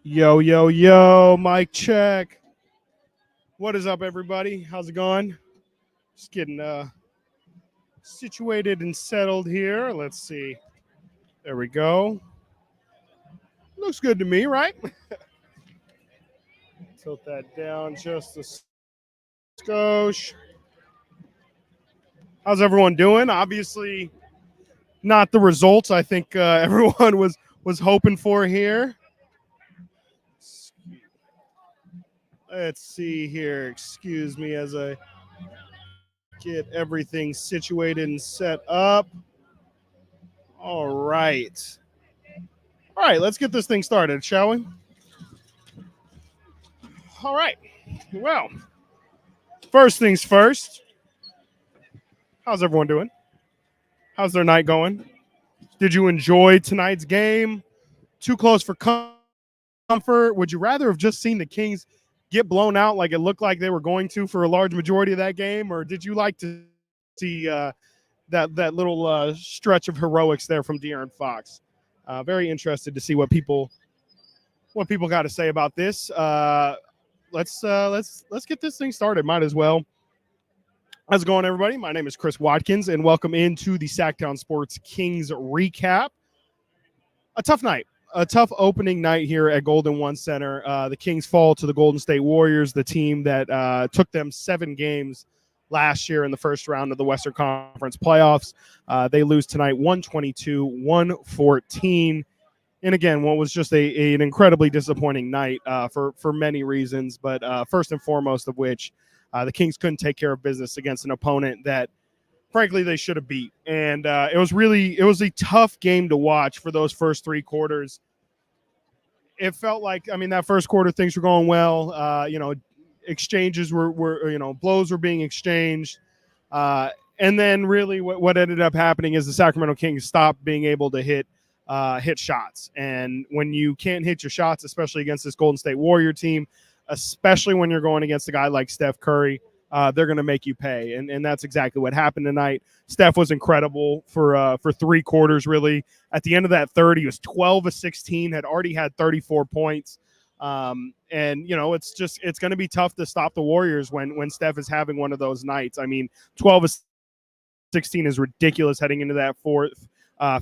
Yo, yo, yo, mic check. What is up, everybody? How's it going? Just getting situated and settled here. Let's see. There we go. Looks good to me, right? Tilt that down just a skosh. How's everyone doing? Obviously, not the results I think everyone was hoping for here. Let's see here. Excuse me as I get everything situated and set up. All right. All right, let's get this thing started, shall we? All right. Well, first things first. How's everyone doing? How's their night going? Did you enjoy tonight's game? Too close for comfort? Would you rather have just seen the Kings get blown out like it looked like they were going to for a large majority of that game, or did you like to see that little stretch of heroics there from De'Aaron Fox? Very interested to see what people got to say about this. Let's get this thing started. Might as well. How's it going, everybody? My name is Chris Watkins, and welcome into the Sactown Sports Kings recap. A tough night. A tough opening night here at Golden One Center. The Kings fall to the Golden State Warriors, the team that took them 7 games last year in the first round of the Western Conference playoffs. They lose tonight 122-114. And again, what was just an incredibly disappointing night for many reasons, but first and foremost of which, the Kings couldn't take care of business against an opponent that, frankly, they should have beat. And it was a tough game to watch for those first 3 quarters. It felt like, that first quarter things were going well. Exchanges were blows were being exchanged. And then really what ended up happening is the Sacramento Kings stopped being able to hit shots. And when you can't hit your shots, especially against this Golden State Warrior team, especially when you're going against a guy like Steph Curry, they're going to make you pay. And that's exactly what happened tonight. Steph was incredible for 3 quarters, really. At the end of that third, he was 12 of 16, had already had 34 points. It's going to be tough to stop the Warriors when Steph is having one of those nights. 12 of 16 is ridiculous heading into that fourth.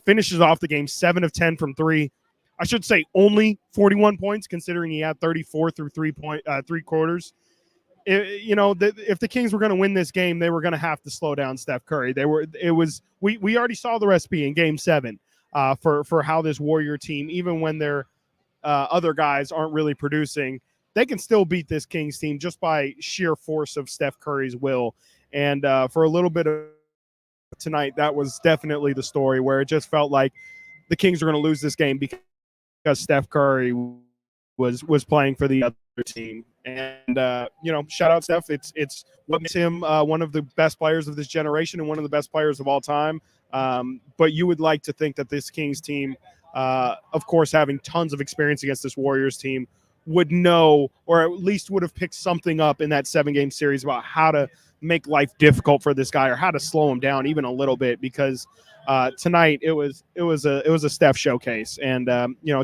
Finishes off the game 7 of 10 from 3. I should say only 41 points, considering he had 34 through 3 quarters. If the Kings were going to win this game, they were going to have to slow down Steph Curry. We already saw the recipe in Game 7 for how this Warrior team, even when their other guys aren't really producing, they can still beat this Kings team just by sheer force of Steph Curry's will. And for a little bit of tonight, that was definitely the story where it just felt like the Kings were going to lose this game because Steph Curry was playing for the other team. And shout out Steph. It's what makes him one of the best players of this generation and one of the best players of all time. But you would like to think that this Kings team, of course, having tons of experience against this Warriors team, would know, or at least would have picked something up in that 7-game series about how to make life difficult for this guy or how to slow him down even a little bit, because tonight it was a Steph showcase. And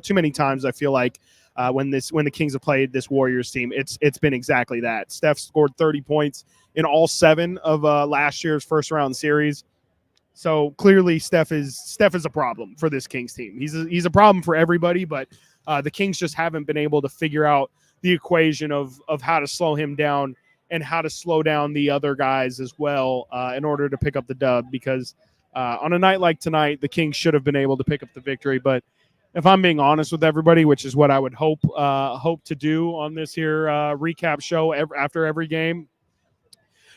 too many times I feel like when the Kings have played this Warriors team, it's been exactly that. Steph scored 30 points in all 7 of last year's first round series. So clearly Steph is a problem for this Kings team. He's a problem for everybody, but the Kings just haven't been able to figure out the equation of how to slow him down and how to slow down the other guys as well in order to pick up the dub, because on a night like tonight, the Kings should have been able to pick up the victory. But if I'm being honest with everybody, which is what I would hope to do on this here recap show after every game,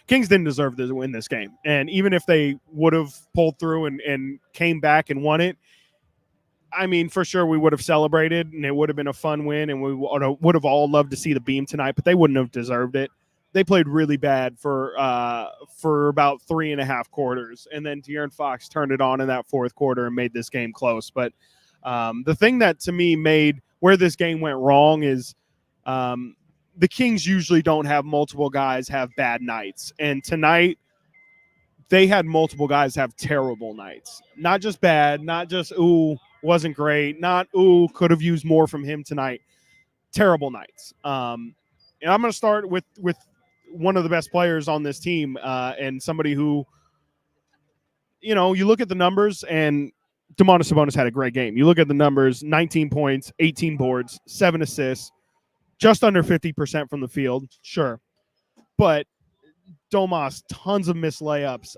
Kings didn't deserve to win this game. And even if they would have pulled through and came back and won it, for sure we would have celebrated and it would have been a fun win, and we would have all loved to see the beam tonight, but they wouldn't have deserved it. They played really bad for about 3.5 quarters, and then De'Aaron Fox turned it on in that fourth quarter and made this game close. But the thing that to me made where this game went wrong is the Kings usually don't have multiple guys have bad nights, and tonight they had multiple guys have terrible nights. Not just bad, not just wasn't great. Not, could have used more from him tonight. Terrible nights. And I'm going to start with one of the best players on this team, and somebody who, you look at the numbers, and Domantas Sabonis had a great game. You look at the numbers: 19 points, 18 boards, 7 assists, just under 50% from the field. Sure, but Domas, tons of missed layups.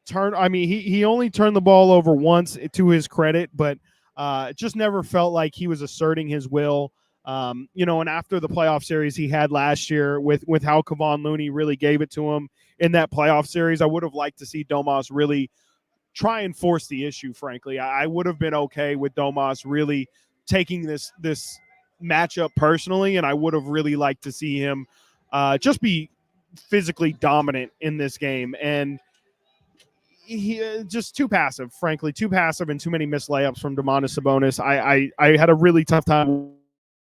He only turned the ball over once, to his credit, but it just never felt like he was asserting his will. And after the playoff series he had last year with how Kevon Looney really gave it to him in that playoff series, I would have liked to see Domas really try and force the issue. Frankly, I would have been okay with Domas really taking this matchup personally, and I would have really liked to see him just be physically dominant in this game. And he just too passive, frankly, too passive, and too many missed layups from Domantas Sabonis. I had a really tough time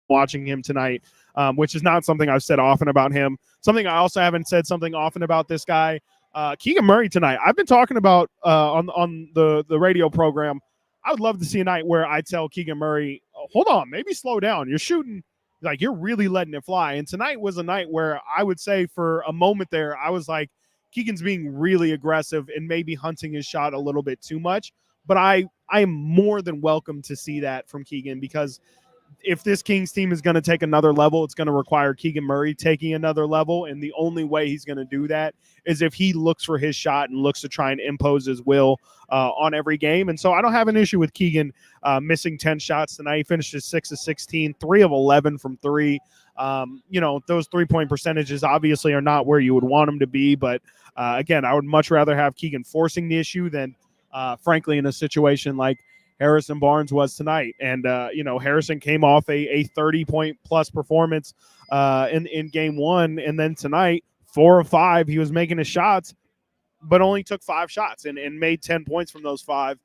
watching him tonight, which is not something I've said often about him. Something I also haven't said something often about this guy, Keegan Murray tonight. I've been talking about on the radio program. I would love to see a night where I tell Keegan Murray, hold on, maybe slow down. You're shooting, like, you're really letting it fly. And tonight was a night where I would say for a moment there, I was like, Keegan's being really aggressive and maybe hunting his shot a little bit too much. But I am more than welcome to see that from Keegan, because if this Kings team is going to take another level, it's going to require Keegan Murray taking another level. And the only way he's going to do that is if he looks for his shot and looks to try and impose his will on every game. And so I don't have an issue with Keegan missing 10 shots tonight. He finished at 6 of 16, 3 of 11 from 3. Those 3-point percentages obviously are not where you would want them to be. But again, I would much rather have Keegan forcing the issue than, frankly, in a situation like Harrison Barnes was tonight. And, Harrison came off a 30-point plus performance in game one. And then tonight, 4 of 5, he was making his shots, but only took 5 shots and made 10 points from those 5.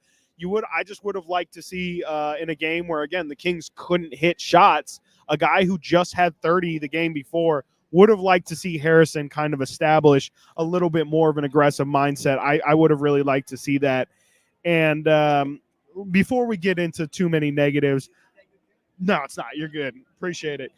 I just would have liked to see in a game where, again, the Kings couldn't hit shots, a guy who just had 30 the game before. Would have liked to see Harrison kind of establish a little bit more of an aggressive mindset. I would have really liked to see that. And before we get into too many negatives, no, it's not. You're good. Appreciate it.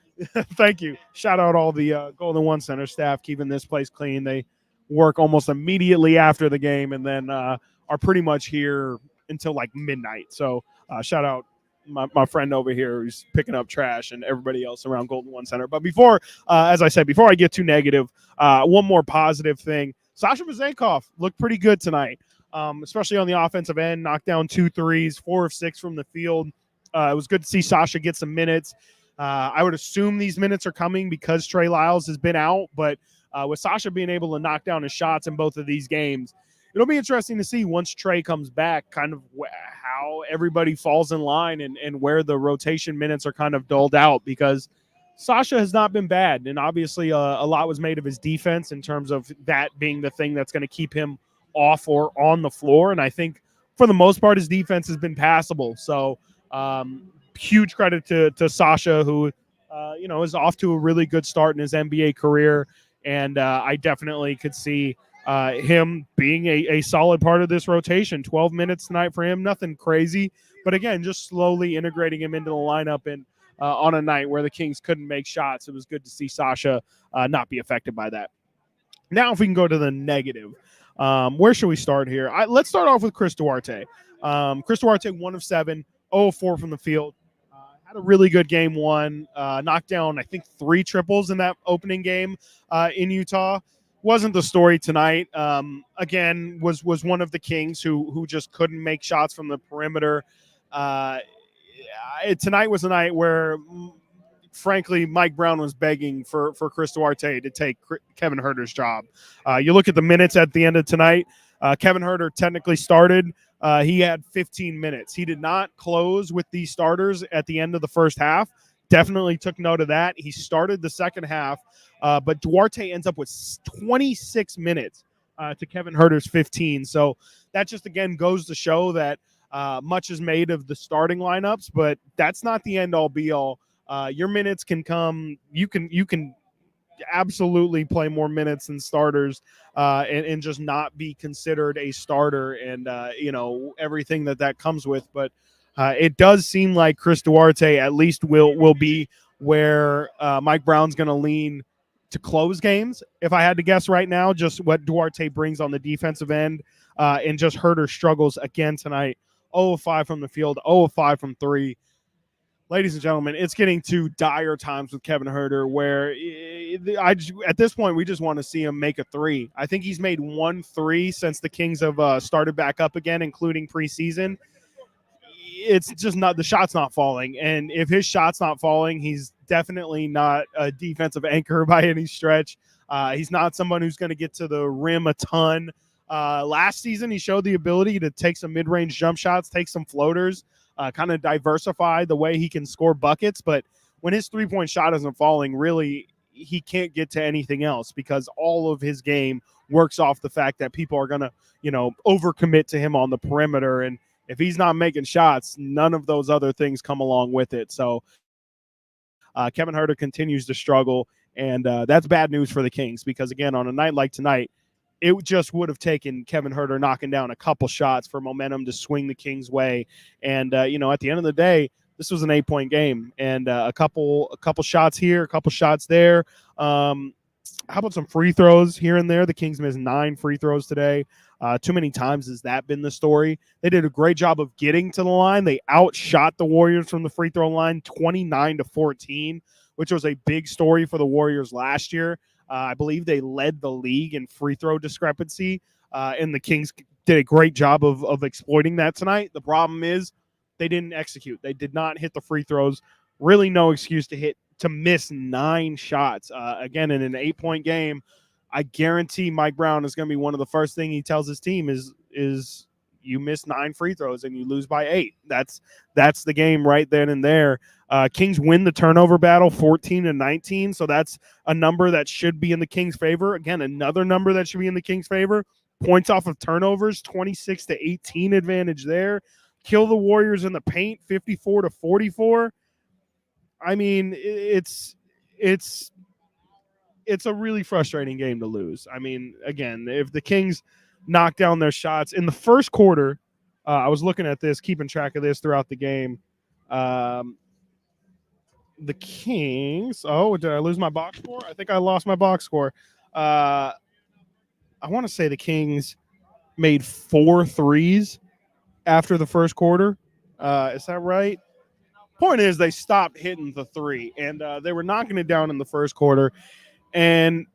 Thank you. Shout out all the Golden One Center staff keeping this place clean. They work almost immediately after the game and then are pretty much here until like midnight. So shout out my friend over here who's picking up trash and everybody else around Golden One Center. But before, as I said, before I get too negative, one more positive thing. Sasha Vezenkov looked pretty good tonight. Especially on the offensive end, knocked down 2 threes, 4 of 6 from the field. It was good to see Sasha get some minutes. I would assume these minutes are coming because Trey Lyles has been out, but with Sasha being able to knock down his shots in both of these games, it'll be interesting to see once Trey comes back kind of how everybody falls in line and where the rotation minutes are kind of dulled out, because Sasha has not been bad. And obviously a lot was made of his defense in terms of that being the thing that's going to keep him off or on the floor. And I think for the most part, his defense has been passable. So huge credit to Sasha, who, is off to a really good start in his NBA career. And I definitely could see him being a solid part of this rotation. 12 minutes tonight for him, nothing crazy. But again, just slowly integrating him into the lineup. And on a night where the Kings couldn't make shots, it was good to see Sasha not be affected by that. Now, if we can go to the negative, where should we start here? Let's start off with Chris Duarte. Chris Duarte, 1 of 7, 0 of 4 from the field. Had a really good game one. Knocked down, I think, 3 triples in that opening game in Utah. Wasn't the story tonight. Again, was one of the Kings who just couldn't make shots from the perimeter. Tonight was a night where, frankly, Mike Brown was begging for Chris Duarte to take Kevin Huerter's job. You look at the minutes at the end of tonight, Kevin Huerter technically started. He had 15 minutes. He did not close with these starters at the end of the first half. Definitely took note of that. He started the second half, but Duarte ends up with 26 minutes to Kevin Huerter's 15. So that just, again, goes to show that much is made of the starting lineups, but that's not the end-all, be-all. Your minutes can come. You can absolutely play more minutes than starters and just not be considered a starter and everything that comes with. But It does seem like Chris Duarte at least will be where Mike Brown's going to lean to close games. If I had to guess right now, just what Duarte brings on the defensive end, and just Huerter struggles again tonight. 0 of 5 from the field, 0 of 5 from 3. Ladies and gentlemen, it's getting to dire times with Kevin Huerter where at this point, we just want to see him make a 3. I think he's made 1 3 since the Kings have started back up again, including preseason. It's just not, the shot's not falling. And if his shot's not falling, he's definitely not a defensive anchor by any stretch. He's not someone who's going to get to the rim a ton. Last season, he showed the ability to take some mid-range jump shots, take some floaters, kind of diversify the way he can score buckets. But when his three-point shot isn't falling, really, he can't get to anything else because all of his game works off the fact that people are going to, overcommit to him on the perimeter. And if he's not making shots, none of those other things come along with it. So Kevin Huerter continues to struggle, and that's bad news for the Kings because, again, on a night like tonight, it just would have taken Kevin Huerter knocking down a couple shots for momentum to swing the Kings' way. And, at the end of the day, this was an 8-point game, and a couple shots here, a couple shots there. How about some free throws here and there? The Kings missed 9 free throws today. Too many times has that been the story. They did a great job of getting to the line. They outshot the Warriors from the free throw line 29-14, which was a big story for the Warriors last year. I believe they led the league in free throw discrepancy, and the Kings did a great job of exploiting that tonight. The problem is they didn't execute. They did not hit the free throws. Really no excuse to miss 9 shots. Again, in an 8-point game, I guarantee Mike Brown is going to be one of the first thing he tells his team is you miss 9 free throws and you lose by 8. That's the game right then and there. Kings win the turnover battle 14-19, so that's a number that should be in the Kings' favor. Again, another number that should be in the Kings' favor. Points off of turnovers, 26-18 advantage there. Kill the Warriors in the paint, 54-44. I mean, it's a really frustrating game to lose. I mean, again, if the Kings knock down their shots in the first quarter, I was looking at this, keeping track of this throughout the game. The Kings. Oh, did I lose my box score? I think I lost my box score. I want to say the Kings made 4 threes after the first quarter. Is that right? Point is, they stopped hitting the 3, and they were knocking it down in the first quarter. And,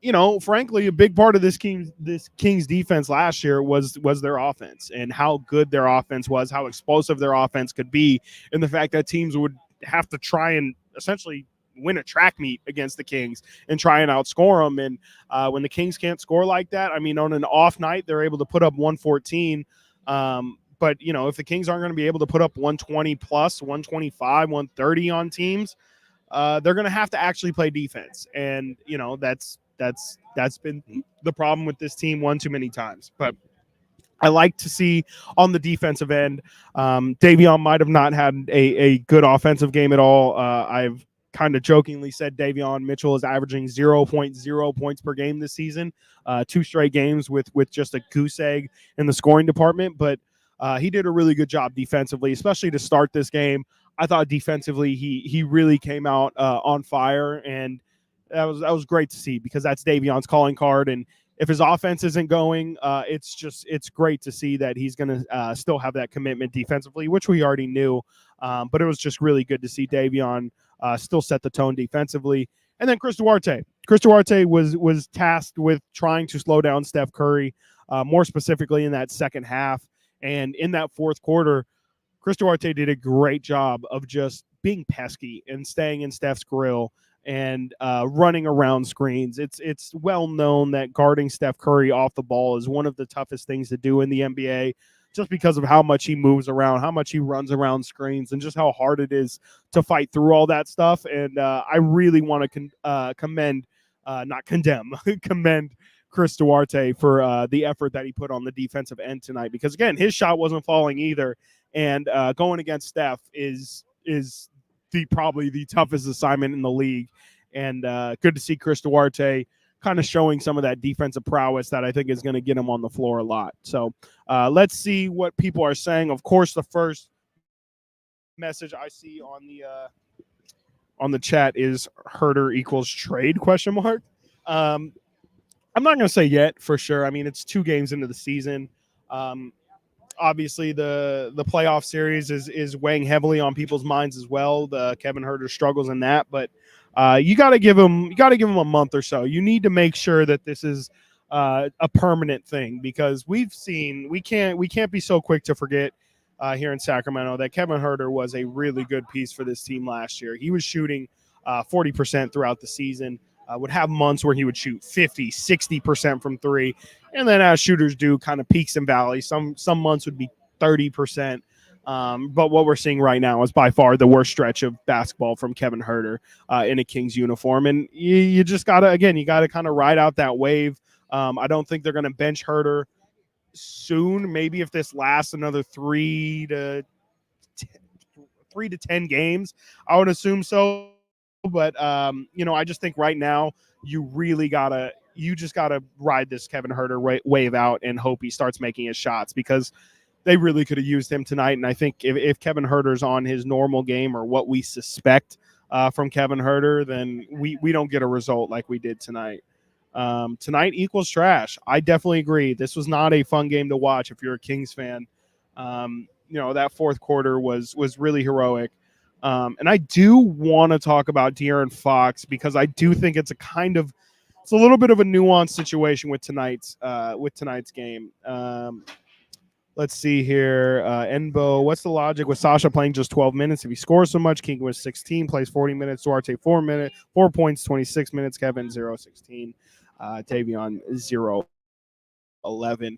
frankly, a big part of this Kings defense last year was their offense and how good their offense was, how explosive their offense could be, and the fact that teams would have to try and essentially win a track meet against the Kings and try and outscore them. And when the Kings can't score like that, I mean, on an off night, they're able to put up 114. But, if the Kings aren't going to be able to put up 120 plus, 125, 130 on teams, they're going to have to actually play defense. And, that's been the problem with this team one too many times. But I like to see on the defensive end, Davion might have not had a good offensive game at all. I've kind of jokingly said Davion Mitchell is averaging 0.0 points per game this season, 2 straight games with just a goose egg in the scoring department. But he did a really good job defensively, especially to start this game. I thought defensively he really came out on fire, and that was great to see because that's Davion's calling card. And if his offense isn't going, it's great to see that he's going to still have that commitment defensively, which we already knew. But it was just really good to see Davion still set the tone defensively. And then Chris Duarte. Chris Duarte was tasked with trying to slow down Steph Curry, more specifically in that second half. And in that fourth quarter, Chris Duarte did a great job of just being pesky and staying in Steph's grill and running around screens. It's well known that guarding Steph Curry off the ball is one of the toughest things to do in the NBA, just because of how much he moves around, how much he runs around screens, and just how hard it is to fight through all that stuff. And I really want to commend Chris Duarte for the effort that he put on the defensive end tonight, because again, his shot wasn't falling either, and going against Steph is probably the toughest assignment in the league. And good to see Chris Duarte kind of showing some of that defensive prowess that I think is going to get him on the floor a lot. So let's see what people are saying. Of course, the first message I see on the chat is Herter equals trade question mark. I'm not going to say yet for sure. I mean, it's 2 games into the season. Obviously, the playoff series is weighing heavily on people's minds as well. The Kevin Herter struggles in that, but you got to give him a month or so. You need to make sure that this is a permanent thing, because we can't be so quick to forget here in Sacramento that Kevin Herter was a really good piece for this team last year. He was shooting 40% throughout the season. Would have months where he would shoot 50, 60% from 3. And then as shooters do, kind of peaks and valleys. Some months would be 30%. But what we're seeing right now is by far the worst stretch of basketball from Kevin Herter in a Kings uniform. And you just got to kind of ride out that wave. I don't think they're going to bench Herter soon. Maybe if this lasts another 3 to 10 games, I would assume so. But I just think right now you just gotta ride this Kevin Herter wave out and hope he starts making his shots, because they really could have used him tonight. And I think if Kevin Herter's on his normal game, or what we suspect from Kevin Herter, then we don't get a result like we did tonight. Tonight equals trash. I definitely agree. This was not a fun game to watch if you're a Kings fan. That fourth quarter was really heroic. And I do want to talk about De'Aaron Fox, because I do think it's a little bit of a nuanced situation with tonight's game. Let's see here. Enbo, what's the logic with Sasha playing just 12 minutes? If he scores so much, King was 16, plays 40 minutes. Duarte 4 points, 26 minutes. Kevin 0-16. Tavion 0-11.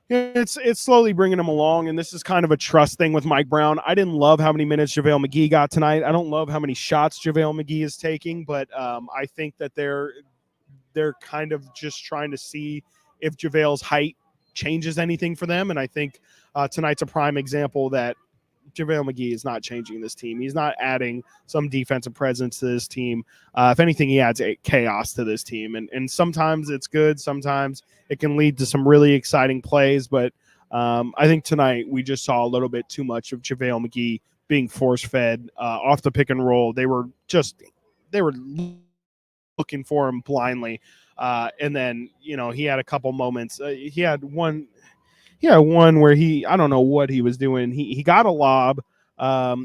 It's slowly bringing him along, and this is kind of a trust thing with Mike Brown. I didn't love how many minutes Javale McGee got tonight. I don't love how many shots Javale McGee is taking, but I think that they're kind of just trying to see if Javale's height changes anything for them, and I think tonight's a prime example that JaVale McGee is not changing this team. He's not adding some defensive presence to this team. If anything, he adds chaos to this team. And sometimes it's good. Sometimes it can lead to some really exciting plays. But I think tonight we just saw a little bit too much of JaVale McGee being force-fed off the pick and roll. They were looking for him blindly. And then, he had a couple moments. He had one where I don't know what he was doing. He got a lob,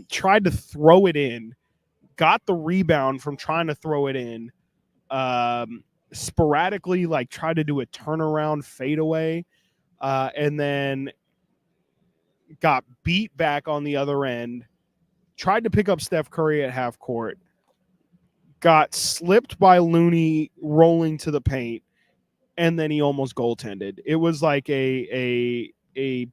tried to throw it in, got the rebound from trying to throw it in, sporadically tried to do a turnaround fadeaway, and then got beat back on the other end, tried to pick up Steph Curry at half court, got slipped by Looney rolling to the paint, and then he almost goaltended. It was like a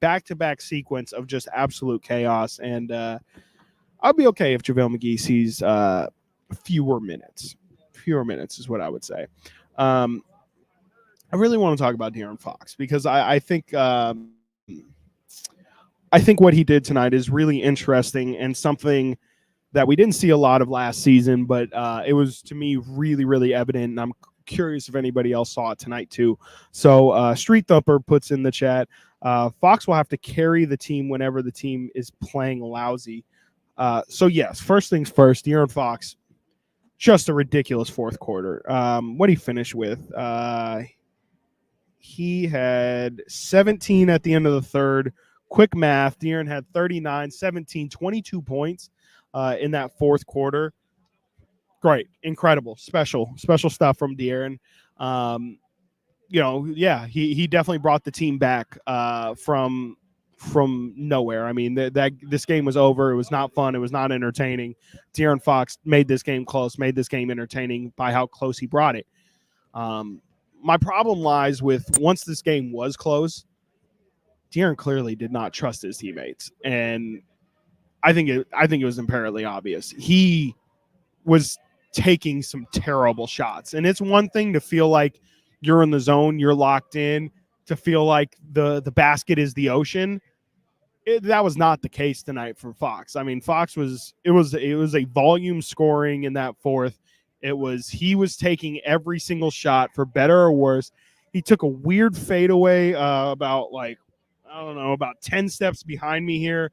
back-to-back sequence of just absolute chaos, and I'll be okay if JaVale McGee sees fewer minutes. Fewer minutes is what I would say. I really want to talk about De'Aaron Fox, because I think what he did tonight is really interesting and something that we didn't see a lot of last season, but it was, to me, really, really evident, and I'm curious if anybody else saw it tonight too. So Street Thumper puts in the chat, Fox will have to carry the team whenever the team is playing lousy. So yes, first things first, De'Aaron Fox, just a ridiculous fourth quarter. What did he finish with? He had 17 at the end of the third. Quick math, De'Aaron had 39, 17, 22 points in that fourth quarter. Great, incredible, special stuff from De'Aaron. He definitely brought the team back from nowhere. I mean, this game was over. It was not fun. It was not entertaining. De'Aaron Fox made this game close, made this game entertaining by how close he brought it. My problem lies with, once this game was close, De'Aaron clearly did not trust his teammates, and I think it was imperatively obvious. He was taking some terrible shots, and it's one thing to feel like you're in the zone, you're locked in, to feel like the basket is the ocean. That was not the case tonight for Fox. I mean, Fox was a volume scoring in that fourth. He was taking every single shot, for better or worse. He took a weird fadeaway about 10 steps behind me here.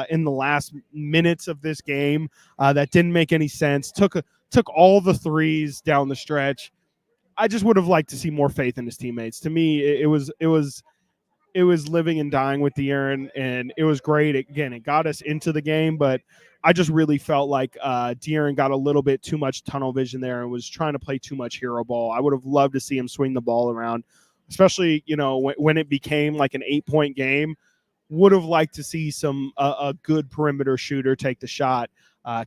in the last minutes of this game that didn't make any sense. Took all the threes down the stretch. I just would have liked to see more faith in his teammates. To me, it was living and dying with De'Aaron, and it was great. Again, it got us into the game, but I just really felt like De'Aaron got a little bit too much tunnel vision there and was trying to play too much hero ball. I would have loved to see him swing the ball around, especially when it became like an 8-point game. Would have liked to see a good perimeter shooter take the shot.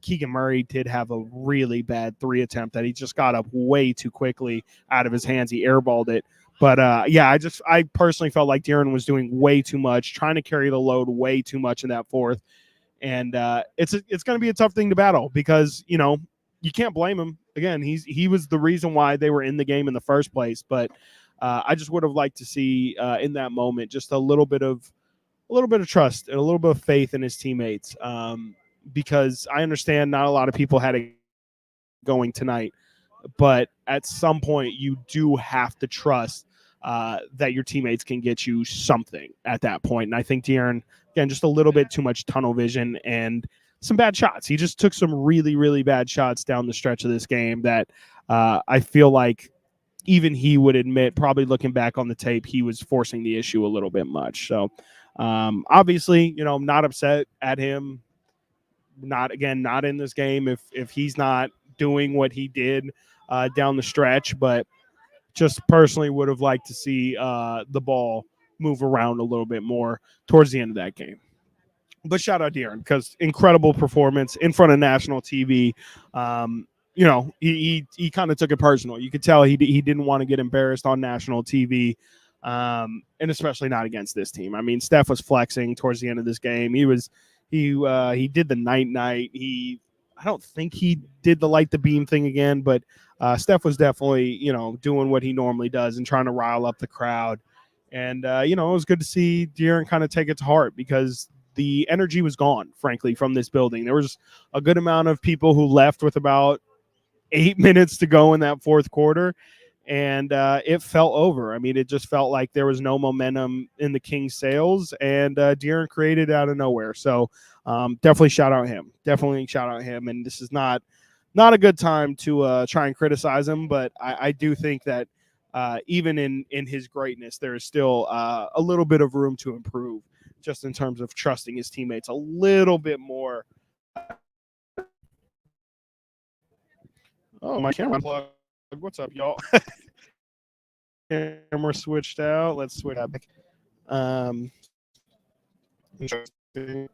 Keegan Murray did have a really bad 3 attempt that he just got up way too quickly out of his hands. He airballed it. But I personally felt like De'Aaron was doing way too much, trying to carry the load way too much in that fourth. And it's going to be a tough thing to battle because, you can't blame him. Again, he was the reason why they were in the game in the first place. But I just would have liked to see in that moment just a little bit of trust and a little bit of faith in his teammates, because I understand not a lot of people had it going tonight. But at some point, you do have to trust that your teammates can get you something at that point. And I think De'Aaron, again, just a little bit too much tunnel vision and some bad shots. He just took some really, really bad shots down the stretch of this game that I feel like even he would admit, probably looking back on the tape, he was forcing the issue a little bit much. So obviously, I'm not upset at him. Not in this game if he's not doing what he did down the stretch, but just personally would have liked to see the ball move around a little bit more towards the end of that game. But shout out De'Aaron, because incredible performance in front of national TV. He kind of took it personal. You could tell he didn't want to get embarrassed on national TV, and especially not against this team. I mean, Steph was flexing towards the end of this game. He did the night. I don't think he did the light the beam thing again, but Steph was definitely, doing what he normally does and trying to rile up the crowd. And, it was good to see De'Aaron kind of take it to heart because the energy was gone, frankly, from this building. There was a good amount of people who left with about 8 minutes to go in that fourth quarter, and it fell over. I mean, it just felt like there was no momentum in the Kings' sails, and De'Aaron created out of nowhere. So definitely shout out him. And this is not a good time to try and criticize him, but I do think that even in his greatness, there is still a little bit of room to improve, just in terms of trusting his teammates a little bit more. Oh, my camera unplugged. What's up, y'all? Camera switched out. Let's switch back. Interesting.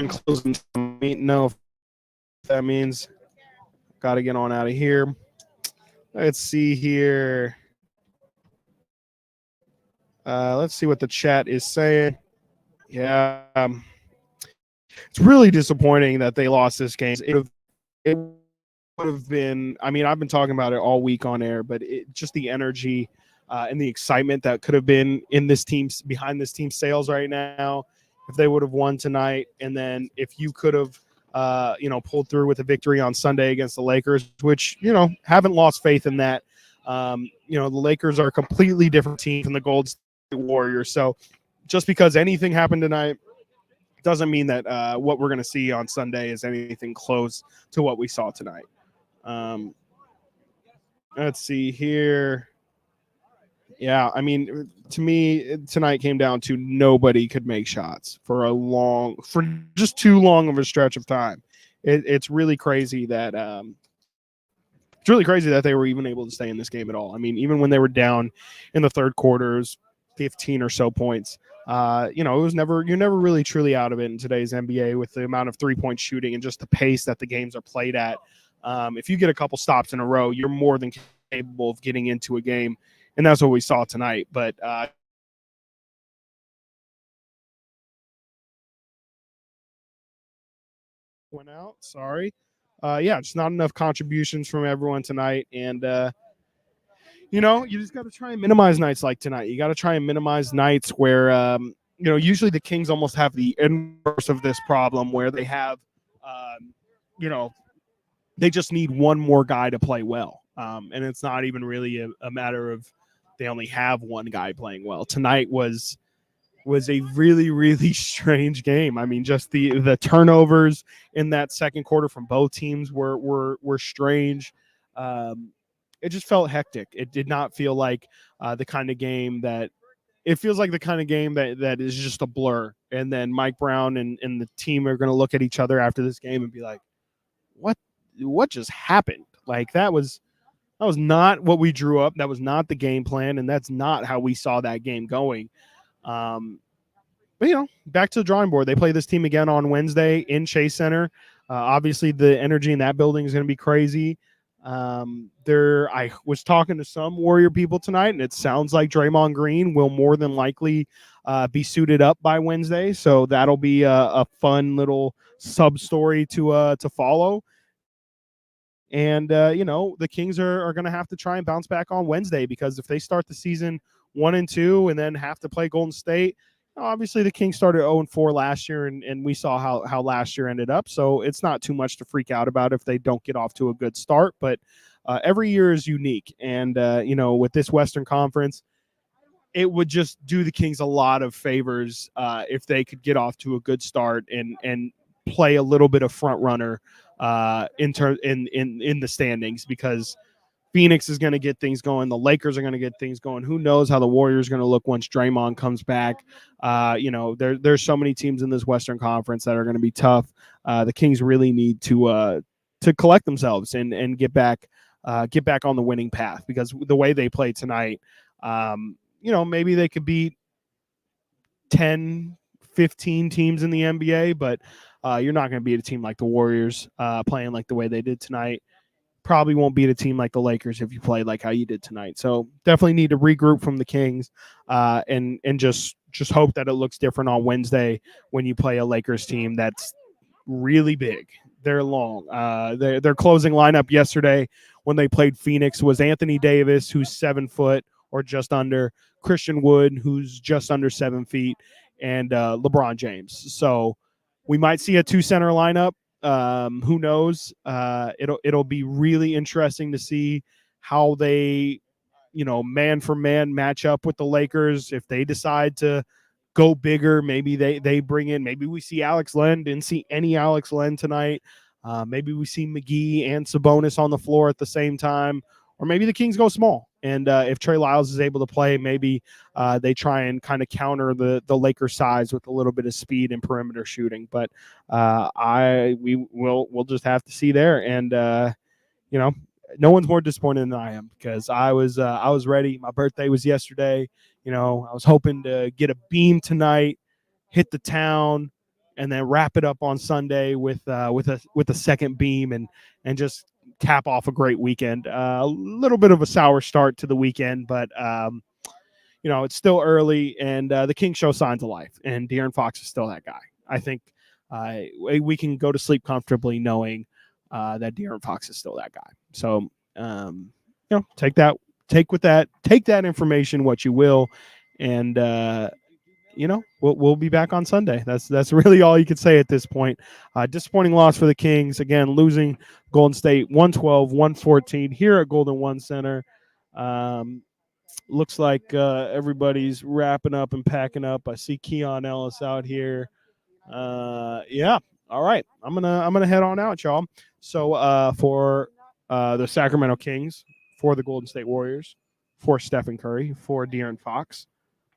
Closing. Know if that means got to get on out of here. Let's see here. Let's see what the chat is saying. Yeah, it's really disappointing that they lost this game. It would have been. I mean, I've been talking about it all week on air, but just the energy and the excitement that could have been in this team's behind this team's sails right now if they would have won tonight, and then if you could have pulled through with a victory on Sunday against the Lakers, which haven't lost faith in that. The Lakers are a completely different team from the Golden State Warriors. So just because anything happened tonight doesn't mean that what we're going to see on Sunday is anything close to what we saw tonight. Let's see here. Yeah, I mean, to me, tonight came down to nobody could make shots for just too long of a stretch of time. It's really crazy that they were even able to stay in this game at all. I mean, even when they were down in the third quarters, 15 or so points, it was you're never really truly out of it in today's NBA with the amount of 3-point shooting and just the pace that the games are played at. If you get a couple stops in a row, you're more than capable of getting into a game. And that's what we saw tonight. But went out. Sorry. Just not enough contributions from everyone tonight. And, you just got to try and minimize nights like tonight. You got to try and minimize nights where, usually the Kings almost have the inverse of this problem where they have, they just need one more guy to play well. And it's not even really a matter of they only have one guy playing well. Tonight was was a really, really strange game. I mean, just the turnovers in that second quarter from both teams were strange. Um, it just felt hectic. It did not feel like the kind of game that it feels like the kind of game that is just a blur. And then Mike Brown and the team are going to look at each other after this game and be like, what just happened? Like that was not what we drew up. That was not the game plan, and that's not how we saw that game going. Um, but back to the drawing board. They play this team again on Wednesday in Chase Center. Obviously, the energy in that building is going to be crazy. I was talking to some Warrior people tonight, and it sounds like Draymond Green will more than likely be suited up by Wednesday. So that'll be a fun little sub story to follow. And the Kings are going to have to try and bounce back on Wednesday, because if they start the season 1-2 and then have to play Golden State, obviously the Kings started 0-4 last year, and we saw how last year ended up. So it's not too much to freak out about if they don't get off to a good start. But every year is unique, and with this Western Conference, it would just do the Kings a lot of favors if they could get off to a good start and play a little bit of front runner in the standings, because Phoenix is going to get things going. The Lakers are going to get things going. Who knows how the Warriors are going to look once Draymond comes back? There's so many teams in this Western Conference that are going to be tough. The Kings really need to collect themselves and get back on the winning path, because the way they played tonight, maybe they could beat 10, 15 teams in the NBA, but you're not going to beat a team like the Warriors playing like the way they did tonight. Probably won't beat a team like the Lakers if you play like how you did tonight. So definitely need to regroup from the Kings and just hope that it looks different on Wednesday when you play a Lakers team that's really big. They're long. Their closing lineup yesterday when they played Phoenix was Anthony Davis, who's 7 foot or just under, Christian Wood, who's just under 7 feet, and LeBron James. So we might see a 2-center lineup. Who knows? It'll be really interesting to see how they, man for man match up with the Lakers. If they decide to go bigger, maybe they bring in, maybe we see Alex Len. Didn't see any Alex Len tonight. Maybe we see McGee and Sabonis on the floor at the same time, or maybe the Kings go small. And if Trey Lyles is able to play, maybe they try and kind of counter the Lakers' size with a little bit of speed and perimeter shooting. But we'll just have to see there. And no one's more disappointed than I am, because I was ready. My birthday was yesterday. I was hoping to get a beam tonight, hit the town, and then wrap it up on Sunday with a second beam and just cap off a great weekend. A little bit of a sour start to the weekend, but it's still early, and the King show signs of life, and De'Aaron Fox is still that guy. I think we can go to sleep comfortably knowing that De'Aaron Fox is still that guy. So take that information what you will, and we'll be back on Sunday. That's really all you could say at this point. Disappointing loss for the Kings, again, losing Golden State 112-114 here at Golden One Center. Looks like everybody's wrapping up and packing up. I see Keon Ellis out here. Yeah. All right. I'm gonna head on out, y'all. So for the Sacramento Kings, for the Golden State Warriors, for Stephen Curry, for De'Aaron Fox,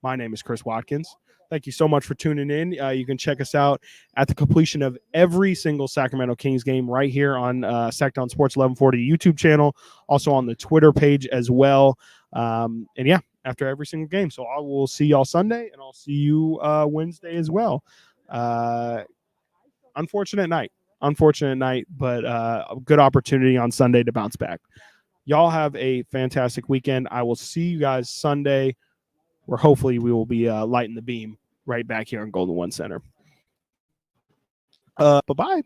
my name is Chris Watkins. Thank you so much for tuning in. You can check us out at the completion of every single Sacramento Kings game right here on Sactown Sports 1140 YouTube channel, also on the Twitter page as well. And yeah, after every single game. So I will see y'all Sunday, and I'll see you Wednesday as well. Unfortunate night, but a good opportunity on Sunday to bounce back. Y'all have a fantastic weekend. I will see you guys Sunday, where hopefully we will be lighting the beam right back here in Golden One Center. Bye-bye.